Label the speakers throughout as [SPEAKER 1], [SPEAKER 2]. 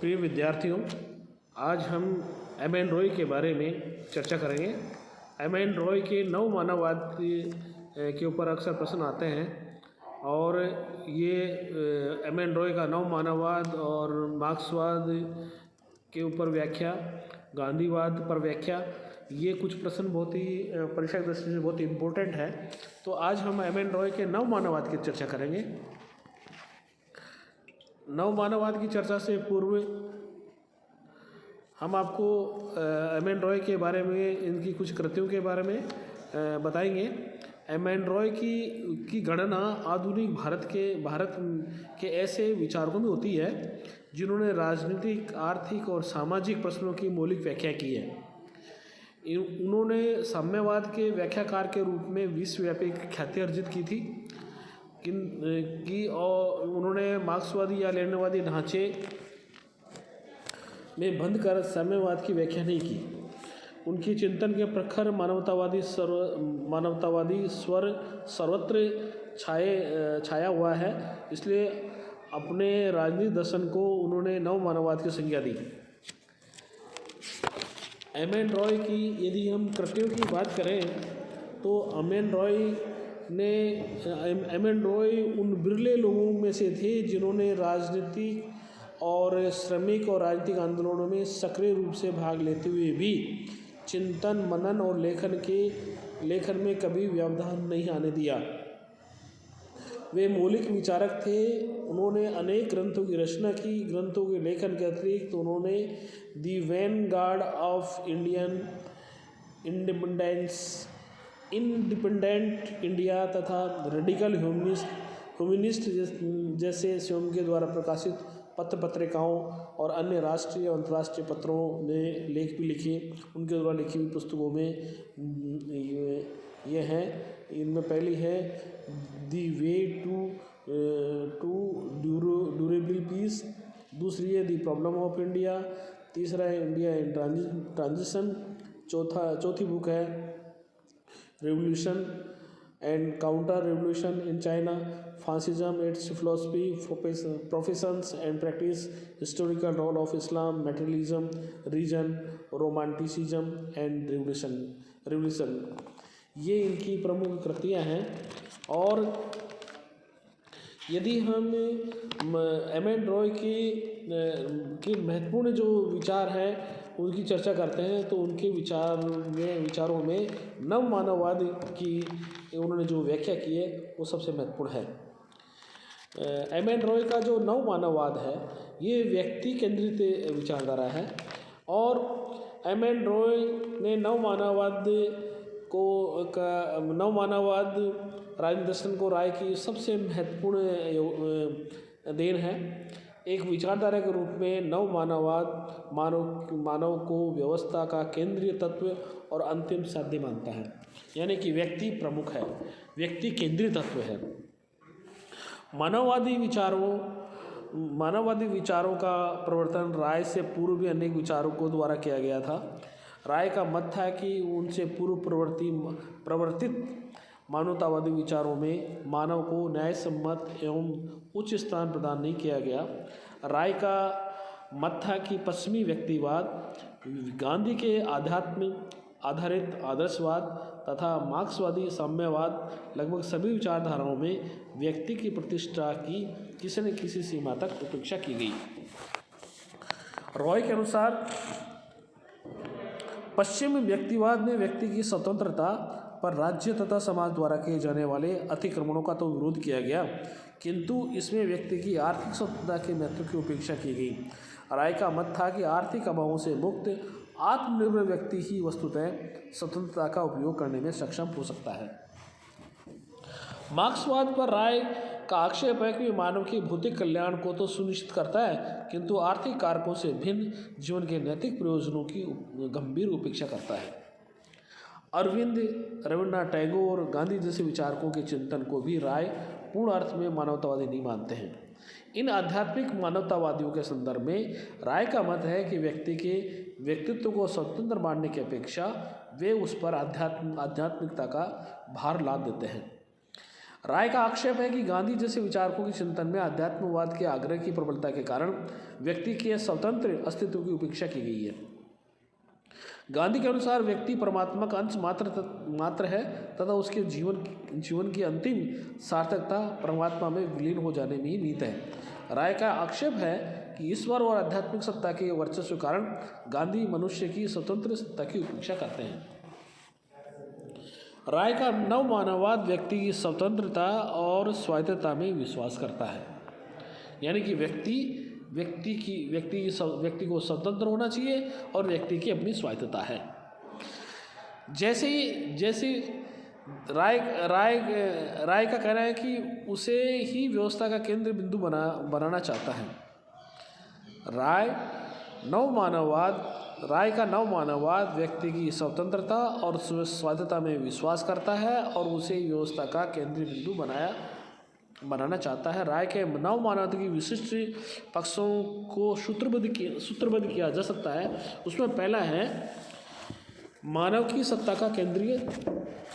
[SPEAKER 1] प्रिय विद्यार्थियों, आज हम एम एन रॉय के बारे में चर्चा करेंगे। एम एन रॉय के नव मानववाद के ऊपर अक्सर प्रश्न आते हैं और ये एम एन रॉय का नव मानववाद और मार्क्सवाद के ऊपर व्याख्या, गांधीवाद पर व्याख्या, ये कुछ प्रश्न बहुत ही परीक्षा की दृष्टि से बहुत ही इम्पोर्टेंट है। तो आज हम एम एन रॉय के नव मानववाद की चर्चा करेंगे। नव मानववाद की चर्चा से पूर्व हम आपको एम एन रॉय के बारे में, इनकी कुछ कृतियों के बारे में बताएंगे। एम एन रॉय की गणना आधुनिक भारत के ऐसे विचारकों में होती है जिन्होंने राजनीतिक, आर्थिक और सामाजिक प्रश्नों की मौलिक व्याख्या की है। उन्होंने साम्यवाद के व्याख्याकार के रूप में विश्वव्यापी ख्याति अर्जित की थी और उन्होंने मार्क्सवादी या लेनिनवादी ढांचे में बंद कर साम्यवाद की व्याख्या नहीं की। उनकी चिंतन के प्रखर मानवतावादी स्वर सर्वत्र छाया हुआ है। इसलिए अपने राजनीतिक दर्शन को उन्होंने नव मानववाद की संज्ञा दी। एम एन रॉय की यदि हम कृतियों की बात करें तो एम एन रॉय उन बिरले लोगों में से थे जिन्होंने राजनीतिक और श्रमिक और राजनीतिक आंदोलनों में सक्रिय रूप से भाग लेते हुए भी चिंतन, मनन और लेखन में कभी व्यवधान नहीं आने दिया। वे मौलिक विचारक थे। उन्होंने अनेक ग्रंथों की रचना की। ग्रंथों के लेखन के अतिरिक्त उन्होंने the vanguard of Indian independent India तथा रेडिकल ह्यूमनिस्ट जैसे स्वयं के द्वारा प्रकाशित पत्रिकाओं और अन्य राष्ट्रीय और अंतर्राष्ट्रीय पत्रों में लेख भी लिखे। उनके द्वारा लिखी हुई पुस्तकों में ये हैं। इनमें पहली है the way to durable peace, दूसरी है दी प्रॉब्लम ऑफ इंडिया, तीसरा है इंडिया इन ट्रांजिशन, चौथी बुक है revolution and counter revolution in China, fascism, its philosophy, professions and practice, historical role of Islam, materialism, reason, romanticism and revolution. ये इनकी प्रमुख कृतियाँ हैं। और यदि हम एम एन रॉय की महत्वपूर्ण जो विचार हैं उनकी चर्चा करते हैं तो उनके विचारों में नव मानववाद की उन्होंने जो व्याख्या की है वो सबसे महत्वपूर्ण है। एम एन रॉय का जो नव मानववाद है ये व्यक्ति केंद्रित विचारधारा है और एम एन रॉय ने नव मानववाद राजनीतिक दर्शन को राय की सबसे महत्वपूर्ण देन है। एक विचारधारा के रूप में नव मानववाद मानव को व्यवस्था का केंद्रीय तत्व और अंतिम साध्य मानता है। यानी कि व्यक्ति प्रमुख है, व्यक्ति केंद्रीय तत्व है। मानववादी विचारों का प्रवर्तन राय से पूर्व भी अनेक विचारकों द्वारा किया गया था। राय का मत था कि उनसे पूर्व प्रवर्तित मानवतावादी विचारों में मानव को न्यायसम्मत एवं उच्च स्थान प्रदान नहीं किया गया। राय का मत था कि पश्चिमी व्यक्तिवाद, गांधी के आध्यात्म आधारित आदर्शवाद तथा मार्क्सवादी साम्यवाद लगभग सभी विचारधाराओं में व्यक्ति की प्रतिष्ठा की किसी न किसी सीमा तक उपेक्षा की गई। रॉय के अनुसार पश्चिमी व्यक्तिवाद ने व्यक्ति की स्वतंत्रता पर राज्य तथा समाज द्वारा किए जाने वाले अतिक्रमणों का तो विरोध किया गया, किंतु इसमें व्यक्ति की आर्थिक स्वतंत्रता के महत्व की उपेक्षा की गई। राय का मत था कि आर्थिक अभावों से मुक्त आत्मनिर्भर व्यक्ति ही वस्तुतः स्वतंत्रता का उपयोग करने में सक्षम हो सकता है। मार्क्सवाद पर राय का आक्षेप है कि मानव के भौतिक कल्याण को तो सुनिश्चित करता है, किंतु आर्थिक कारकों से भिन्न जीवन के नैतिक प्रयोजनों की गंभीर उपेक्षा करता है। अरविंद, रविन्द्रनाथ टैगोर और गांधी जैसे विचारकों के चिंतन को भी राय पूर्ण अर्थ में मानवतावादी नहीं मानते हैं। इन आध्यात्मिक मानवतावादियों के संदर्भ में राय का मत है कि व्यक्ति के व्यक्तित्व को स्वतंत्र मानने की अपेक्षा वे उस पर आध्यात्मिकता का भार लाद देते हैं। राय का आक्षेप है कि गांधी जैसे विचारकों के चिंतन में आध्यात्मवाद के आग्रह की प्रबलता के कारण व्यक्ति के स्वतंत्र अस्तित्व की उपेक्षा की गई है। गांधी के अनुसार व्यक्ति परमात्मा का अंश मात्र है तथा उसके जीवन की अंतिम सार्थकता परमात्मा में विलीन हो जाने में ही निहित है। राय का आक्षेप है कि ईश्वर और आध्यात्मिक सत्ता के वर्चस्व के कारण गांधी मनुष्य की स्वतंत्र सत्ता की उपेक्षा करते हैं। राय का नव मानववाद व्यक्ति की स्वतंत्रता और स्वायत्तता में विश्वास करता है, यानी कि व्यक्ति को स्वतंत्र होना चाहिए और व्यक्ति की अपनी स्वायत्तता है। जैसे राय का कहना है कि उसे ही व्यवस्था का केंद्र बिंदु बनाना चाहता है। राय का नव मानववाद व्यक्ति की स्वतंत्रता और स्वायत्तता में विश्वास करता है और उसे व्यवस्था का केंद्रीय बिंदु बनाना चाहता है। राय के नव मानववाद की विशिष्ट पक्षों को सूत्रबद्ध किया जा सकता है। उसमें पहला है मानव की सत्ता का केंद्रीय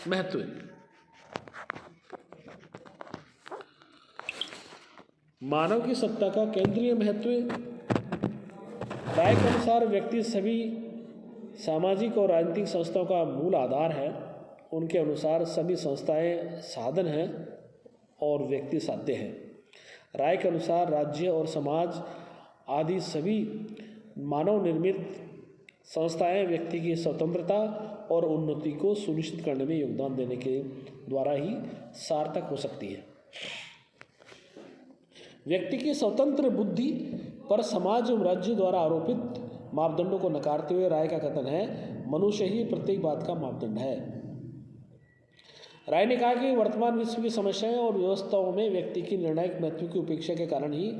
[SPEAKER 1] महत्व। मानव की सत्ता का केंद्रीय महत्व राय के अनुसार व्यक्ति सभी सामाजिक और राजनीतिक संस्थाओं का मूल आधार है। उनके अनुसार सभी संस्थाएं साधन हैं और व्यक्ति साध्य है। राय के अनुसार राज्य और समाज आदि सभी मानव निर्मित संस्थाएं व्यक्ति की स्वतंत्रता और उन्नति को सुनिश्चित करने में योगदान देने के द्वारा ही सार्थक हो सकती है। व्यक्ति की स्वतंत्र बुद्धि पर समाज एवं राज्य द्वारा आरोपित मापदंडों को नकारते हुए राय का कथन है मनुष्य ही प्रत्येक बात का मापदंड है। राय ने कहा कि वर्तमान विश्व की समस्याएं और व्यवस्थाओं में व्यक्ति की निर्णायक महत्व की उपेक्षा के कारण ही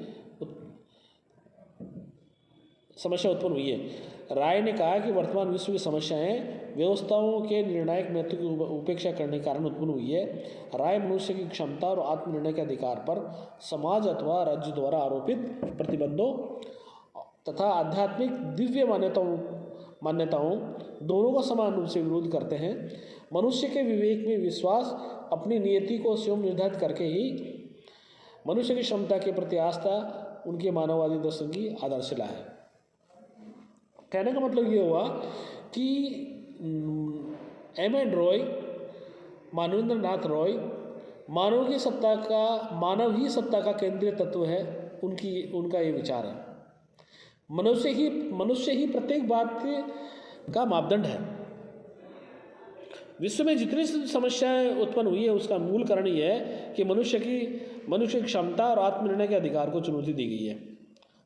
[SPEAKER 1] समस्या उत्पन्न हुई है। राय ने कहा कि वर्तमान विश्व की समस्याएं व्यवस्थाओं के निर्णायक महत्व की उपेक्षा करने के कारण उत्पन्न हुई है। राय मनुष्य की क्षमता और आत्मनिर्णय के अधिकार पर समाज अथवा राज्य द्वारा आरोपित प्रतिबंधों तथा आध्यात्मिक दिव्य मान्यताओं दोनों का समान रूप से विरोध करते हैं। मनुष्य के विवेक में विश्वास अपनी नियति को स्वयं निर्धारित करके ही मनुष्य की क्षमता के प्रति आस्था उनके मानववादी दर्शन की आधारशिला है। कहने का मतलब ये हुआ कि एम एन रॉय, मानवेंद्र नाथ रॉय मानव ही सत्ता का केंद्रीय तत्व है। उनका ये विचार है मनुष्य ही प्रत्येक बात का मापदंड है। विश्व में जितनी समस्याएं उत्पन्न हुई है उसका मूल कारण ये है कि मनुष्य की क्षमता और आत्मनिर्णय के अधिकार को चुनौती दी गई है,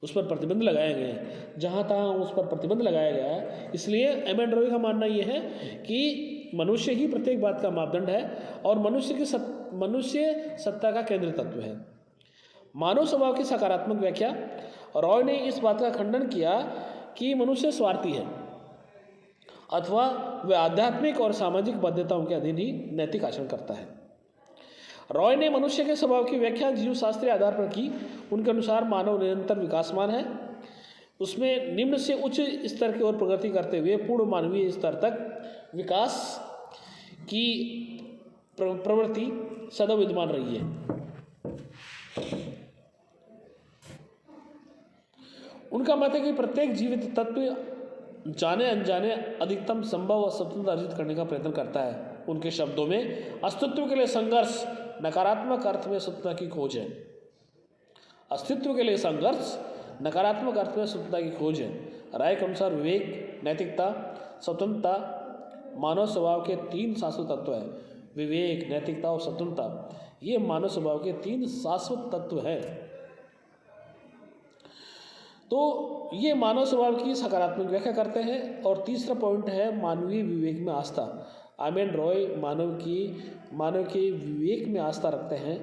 [SPEAKER 1] उस पर प्रतिबंध लगाए गए हैं। जहाँ तहाँ उस पर प्रतिबंध लगाया गया है। इसलिए एम एन रॉय का मानना ये है कि मनुष्य ही प्रत्येक बात का मापदंड है और मनुष्य सत्ता का केंद्रीय तत्व है। मानव स्वभाव की सकारात्मक व्याख्या रॉय ने इस बात का खंडन किया कि मनुष्य स्वार्थी है अथवा वह आध्यात्मिक और सामाजिक बाध्यताओं के अधीन ही नैतिक आचरण करता है। रॉय ने मनुष्य के स्वभाव की व्याख्या जीव शास्त्रीय आधार पर की। उनके अनुसार मानव निरंतर विकासमान है, उसमें निम्न से उच्च स्तर की ओर प्रगति करते हुए पूर्ण मानवीय स्तर तक विकास की प्रवृत्ति सदैव विद्यमान रही है। उनका मत है कि प्रत्येक जीवित तत्व जाने अनजाने अधिकतम संभव और स्वतंत्रता अर्जित करने का प्रयत्न करता है। उनके शब्दों में अस्तित्व के लिए संघर्ष नकारात्मक अर्थ में स्वतंत्रता की खोज है। अस्तित्व के लिए संघर्ष नकारात्मक अर्थ में स्वतंत्रता की खोज है। राय के अनुसार विवेक, नैतिकता, स्वतंत्रता मानव स्वभाव के तीन शाश्वत तत्व हैं। विवेक, नैतिकता और स्वतंत्रता ये मानव स्वभाव के तीन शाश्वत तत्व हैं। तो ये मानव स्वभाव की सकारात्मक व्याख्या करते हैं। और तीसरा पॉइंट है मानवीय विवेक में आस्था। एम एन रॉय मानव के विवेक में आस्था रखते हैं।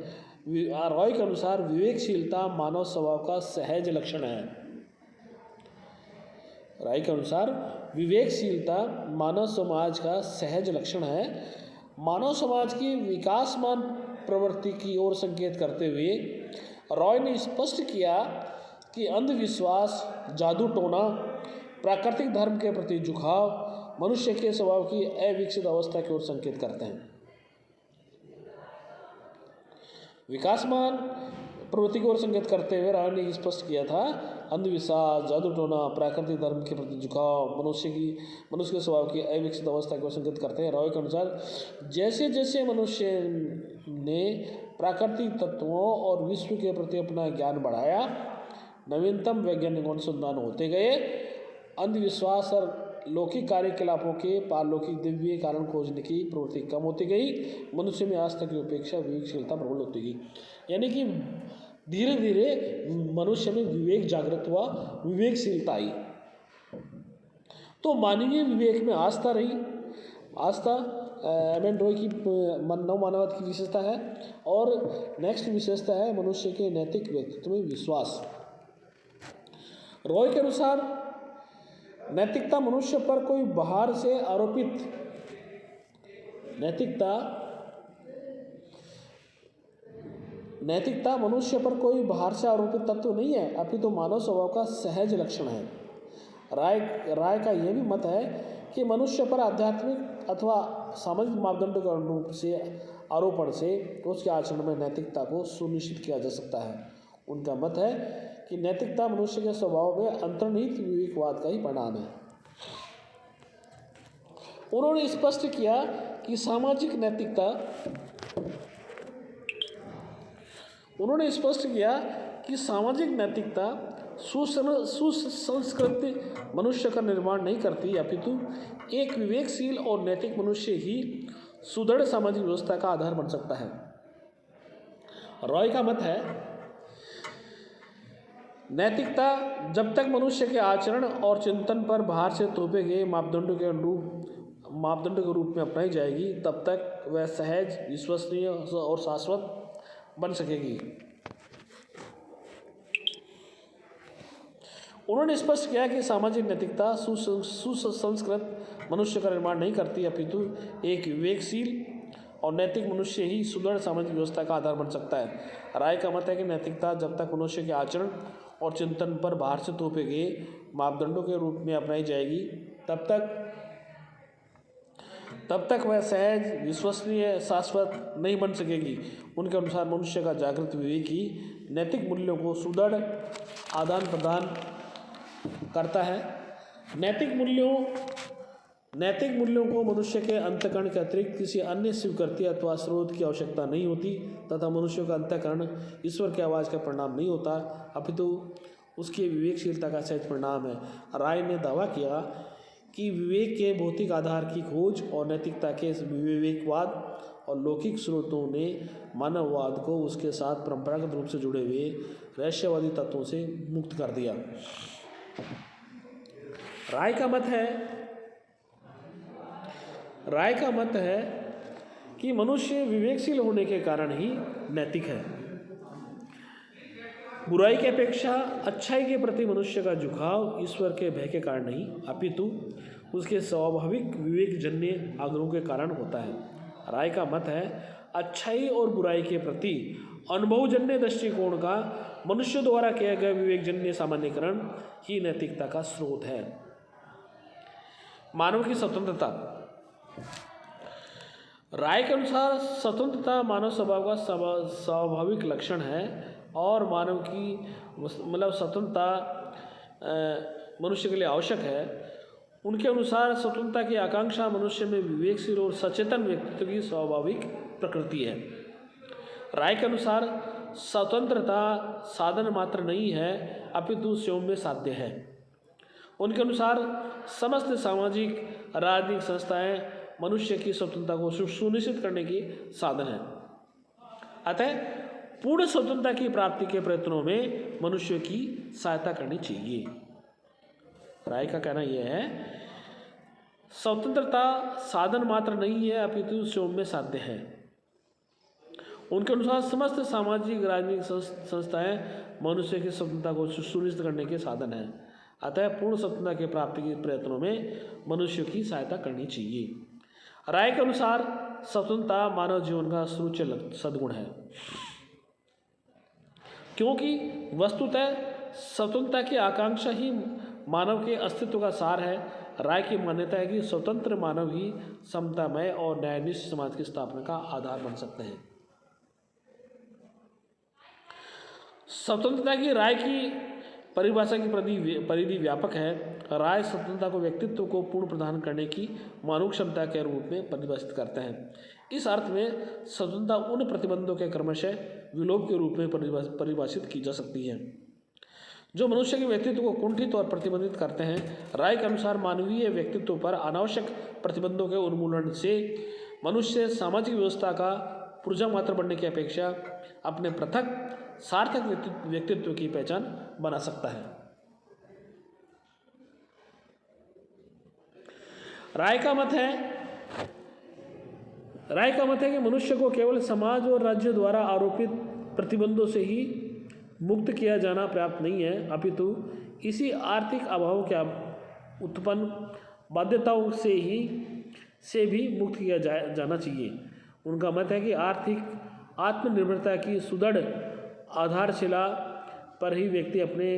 [SPEAKER 1] रॉय के अनुसार विवेकशीलता मानव स्वभाव का सहज लक्षण है। राय के अनुसार विवेकशीलता मानव समाज का सहज लक्षण है। मानव समाज की विकासमान प्रवृत्ति की ओर संकेत करते हुए रॉय ने स्पष्ट किया कि अंधविश्वास, जादू टोना, प्राकृतिक धर्म के प्रति झुकाव मनुष्य के स्वभाव की अविकसित अवस्था की ओर संकेत करते हैं। विकासमान प्रवृत्ति की ओर संकेत करते हुए राय ने स्पष्ट किया था, अंधविश्वास, जादू टोना, प्राकृतिक धर्म के प्रति झुकाव मनुष्य के स्वभाव की अविकसित अवस्था की ओर संकेत करते हैं। रॉय के अनुसार जैसे जैसे मनुष्य ने प्राकृतिक तत्वों और विश्व के प्रति अपना ज्ञान बढ़ाया, नवीनतम वैज्ञानिक अनुसंधान होते गए, अंधविश्वास और लौकिक कार्यकलापों के पारलौकिक दिव्य कारण खोजने की प्रवृत्ति कम होती गई, मनुष्य में आस्था की उपेक्षा विवेकशीलता प्रबल होती गई। यानी कि धीरे धीरे मनुष्य में विवेक जागृत हुआ, विवेकशीलता आई, तो मानवीय विवेक में आस्था रही। आस्था एम.एन. रॉय की नव मानववाद की विशेषता है। और नेक्स्ट विशेषता है मनुष्य के नैतिक व्यक्तित्व में विश्वास। रॉय के अनुसार नैतिकता मनुष्य पर कोई बाहर से आरोपित नैतिकता मनुष्य पर कोई बाहर से आरोपित तत्व नहीं है, अपितु मानव स्वभाव का सहज लक्षण है। राय का यह भी मत है कि मनुष्य पर आध्यात्मिक अथवा सामाजिक मापदंडों के अनुरूप से आरोपण से उसके आचरण में नैतिकता को सुनिश्चित किया जा सकता है। उनका मत है कि नैतिकता मनुष्य के स्वभाव में अंतर्निहित विवेकवाद का ही परिणाम है। उन्होंने स्पष्ट किया कि सामाजिक नैतिकता सुसंस्कृत मनुष्य का निर्माण नहीं करती, अपितु एक विवेकशील और नैतिक मनुष्य ही सुदृढ़ सामाजिक व्यवस्था का आधार बन सकता है। रॉय का मत है, नैतिकता जब तक मनुष्य के आचरण और चिंतन पर बाहर से थोपे गए मापदंडों के रूप में अपनाई जाएगी, तब तक वह सहज, विश्वसनीय और शाश्वत बन सकेगी। उन्होंने स्पष्ट किया कि सामाजिक नैतिकता सुसंस्कृत मनुष्य का निर्माण नहीं करती, अपितु एक विवेकशील और नैतिक मनुष्य ही सुदृढ़ सामाजिक व्यवस्था का आधार बन सकता है। राय का मत है कि नैतिकता जब तक मनुष्य के आचरण और चिंतन पर बाहर से थोपे गए मापदंडों के रूप में अपनाई जाएगी, तब तक वह सहज, विश्वसनीय, शाश्वत नहीं बन सकेगी। उनके अनुसार मनुष्य का जागृत विवेक ही नैतिक मूल्यों को सुदृढ़ आदान प्रदान करता है। नैतिक मूल्यों को मनुष्य के अंतःकरण के अतिरिक्त किसी अन्य स्वीकृति अथवा स्रोत की आवश्यकता नहीं होती, तथा मनुष्य का अंतःकरण ईश्वर की आवाज़ का परिणाम नहीं होता, अपितु उसकी विवेकशीलता का सहज परिणाम है। राय ने दावा किया कि विवेक के भौतिक आधार की खोज और नैतिकता के विवेकवाद और लौकिक स्रोतों ने मानववाद को उसके साथ परंपरागत रूप से जुड़े हुए रहस्यवादी तत्वों से मुक्त कर दिया। राय का मत है कि मनुष्य विवेकशील होने के कारण ही नैतिक है। बुराई की अपेक्षा अच्छाई के प्रति मनुष्य का झुकाव ईश्वर के भय के कारण नहीं, अपितु उसके स्वाभाविक विवेकजन्य आग्रहों के कारण होता है। राय का मत है, अच्छाई और बुराई के प्रति अनुभवजन्य दृष्टिकोण का मनुष्य द्वारा किया गया विवेकजन्य सामान्यीकरण ही नैतिकता का स्रोत है। मानव की स्वतंत्रता। राय के अनुसार स्वतंत्रता मानव स्वभाव का स्वाभाविक लक्षण है और मानव की स्वतंत्रता मनुष्य के लिए आवश्यक है। उनके अनुसार स्वतंत्रता की आकांक्षा मनुष्य में विवेकशील और सचेतन व्यक्तित्व की स्वाभाविक प्रकृति है। राय के अनुसार स्वतंत्रता साधन मात्र नहीं है, अपितु स्वयं में साध्य है। उनके अनुसार समस्त सामाजिक राजनीतिक संस्थाएं मनुष्य की स्वतंत्रता को सुनिश्चित करने की साधन है। अतः पूर्ण स्वतंत्रता की प्राप्ति के प्रयत्नों में मनुष्य की सहायता करनी चाहिए। राय का कहना यह है, स्वतंत्रता साधन मात्र नहीं है, अपितु स्वयं में साध्य है। उनके अनुसार समस्त सामाजिक राजनीतिक संस्थाएं मनुष्य की स्वतंत्रता को सुनिश्चित करने के साधन है। अतः पूर्ण स्वतंत्रता की प्राप्ति के प्रयत्नों में मनुष्य की सहायता करनी चाहिए। राय के अनुसार स्वतंत्रता मानव जीवन का सर्वोच्च सद्गुण है, क्योंकि वस्तुतः स्वतंत्रता की आकांक्षा ही मानव के अस्तित्व का सार है। राय की मान्यता है कि स्वतंत्र मानव ही समतामय और न्यायनिष्ठ समाज की स्थापना का आधार बन सकते हैं। स्वतंत्रता की राय की परिभाषा की परिधि व्यापक है। राय स्वतंत्रता को व्यक्तित्व को पूर्ण प्रदान करने की मानव क्षमता के रूप में परिभाषित करते हैं। इस अर्थ में स्वतंत्रता उन प्रतिबंधों के क्रमशः विलोप के रूप में परिभाषित की जा सकती है जो मनुष्य के व्यक्तित्व को कुंठित और प्रतिबंधित करते हैं। राय के अनुसार मानवीय व्यक्तित्व पर अनावश्यक प्रतिबंधों के उन्मूलन से मनुष्य सामाजिक व्यवस्था का पुर्जा मात्र बनने की अपेक्षा अपने पृथक सार्थक व्यक्तित्व की पहचान बना सकता है। राय का मत है कि मनुष्य को केवल समाज और राज्य द्वारा आरोपित प्रतिबंधों से ही मुक्त किया जाना पर्याप्त नहीं है, अपितु इसी आर्थिक अभाव के उत्पन्न बाध्यताओं से भी मुक्त किया जाना चाहिए। उनका मत है कि आर्थिक आत्मनिर्भरता की सुदृढ़ आधारशिला पर ही व्यक्ति अपने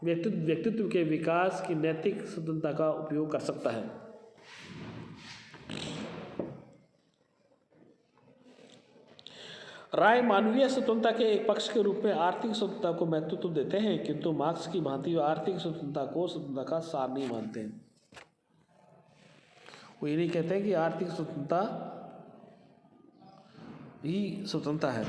[SPEAKER 1] व्यक्तित्व के विकास की नैतिक स्वतंत्रता का उपयोग कर सकता है। राय मानवीय स्वतंत्रता के एक पक्ष के रूप में आर्थिक स्वतंत्रता को महत्व तो देते हैं, किंतु मार्क्स की भांति वे आर्थिक स्वतंत्रता को स्वतंत्रता का सार नहीं मानते हैं। वो ये नहीं कहते हैं कि आर्थिक स्वतंत्रता ही स्वतंत्रता है।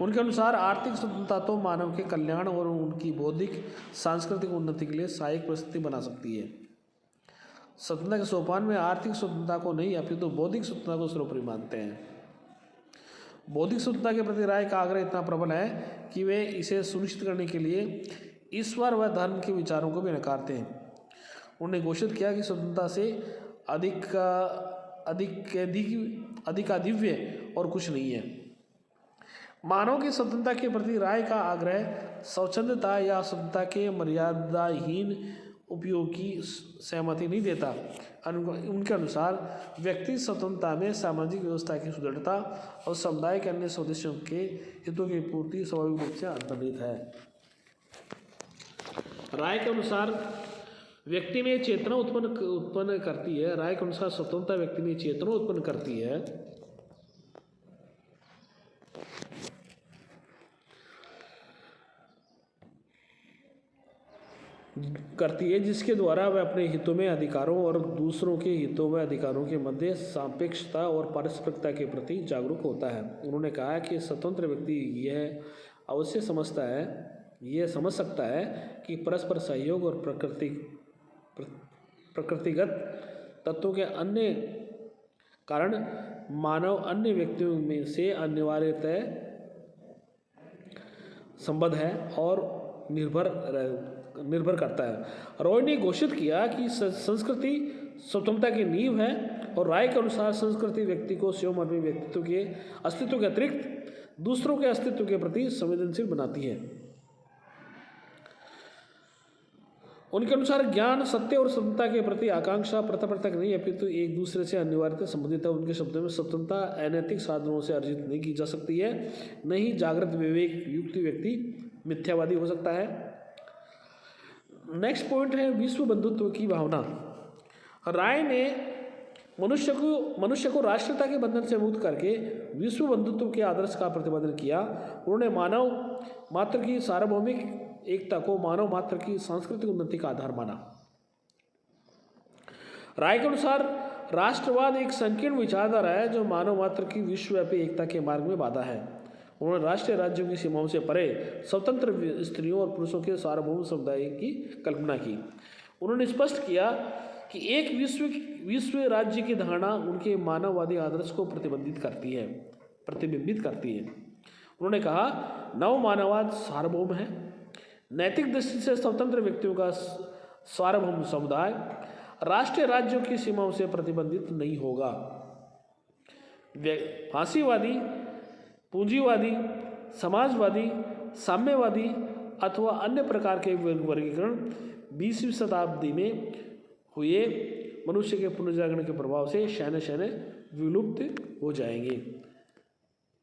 [SPEAKER 1] उनके अनुसार आर्थिक स्वतंत्रता तो मानव के कल्याण और उनकी बौद्धिक सांस्कृतिक उन्नति के लिए सहायक परिस्थिति बना सकती है। स्वतंत्रता के सोपान में आर्थिक स्वतंत्रता को नहीं अपितु बौद्धिक स्वतंत्रता को सर्वोपरि मानते हैं। बौद्धिक स्वतंत्रता के प्रति राय का आग्रह इतना प्रबल है कि वे इसे सुनिश्चित करने के लिए ईश्वर व धर्म के विचारों को भी नकारते हैं। उन्होंने घोषित किया कि स्वतंत्रता से अधिकादिव्य और कुछ नहीं है। मानव की स्वतंत्रता के प्रति राय का आग्रह स्वच्छंदता या स्वतंत्रता के मर्यादाहीन उपयोग की सहमति नहीं देता। उनके अनुसार व्यक्ति स्वतंत्रता में सामाजिक व्यवस्था की सुदृढ़ता और समुदाय के अन्य सदस्यों के हितों की पूर्ति स्वाभाविक रूप से अंतर्निहित है। राय के अनुसार व्यक्ति में चेतना उत्पन्न करती है। राय के अनुसार स्वतंत्रता व्यक्ति में चेतना उत्पन्न करती है जिसके द्वारा वह अपने हितों में अधिकारों और दूसरों के हितों में अधिकारों के मध्य सापेक्षता और पारस्परिकता के प्रति जागरूक होता है। उन्होंने कहा कि स्वतंत्र व्यक्ति यह अवश्य समझ सकता है कि परस्पर सहयोग और प्रकृतिगत तत्वों के अन्य कारण मानव अन्य व्यक्तियों में से अनिवार्यतः संबद्ध है और निर्भर करता है। रॉय ने घोषित किया कि संस्कृति स्वतंत्रता की नींव है और राय के अनुसार संस्कृति व्यक्ति को स्वयं अपने व्यक्तित्व के अस्तित्व के अतिरिक्त दूसरों के अस्तित्व के प्रति संवेदनशील बनाती है। उनके अनुसार ज्ञान सत्य और स्वतंत्रता के प्रति आकांक्षा पृथक नहीं अपितु एक दूसरे से अनिवार्यता संबंधित है। उनके शब्दों में स्वतंत्रता अनैतिक साधनों से अर्जित नहीं की जा सकती है, न ही जागृत विवेक युक्त व्यक्ति मिथ्यावादी हो सकता है। नेक्स्ट पॉइंट है विश्व बंधुत्व की भावना। राय ने मनुष्य को राष्ट्रीयता के बंधन से मुक्त करके विश्व बंधुत्व के आदर्श का प्रतिपादन किया। उन्होंने मानव मात्र की सार्वभौमिक एकता को मानव मात्र की सांस्कृतिक उन्नति का आधार माना। राय के अनुसार राष्ट्रवाद एक संकीर्ण विचारधारा है जो मानव मात्र की विश्वव्यापी एकता के मार्ग में बाधा है। उन्होंने राष्ट्रीय राज्यों की सीमाओं से परे स्वतंत्र स्त्रियों और पुरुषों के सार्वभौम समुदाय की कल्पना की। उन्होंने स्पष्ट किया कि एक विश्व राज्य की धारणा उनके मानववादी आदर्श को प्रतिबिंबित करती है। उन्होंने कहा नव मानववाद सार्वभौम है। नैतिक दृष्टि से स्वतंत्र व्यक्तियों का सार्वभौम समुदाय राष्ट्रीय राज्यों की सीमाओं से प्रतिबंधित नहीं होगा। फांसीवादी, पूंजीवादी, समाजवादी, साम्यवादी अथवा अन्य प्रकार के वर्गीकरण 20वीं शताब्दी में हुए मनुष्य के पुनर्जागरण के प्रभाव से शैन विलुप्त हो जाएंगे।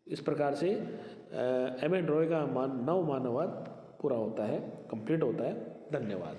[SPEAKER 1] इस प्रकार से एम एन रॉय का नव मानववाद पूरा होता है, कंप्लीट होता है। धन्यवाद।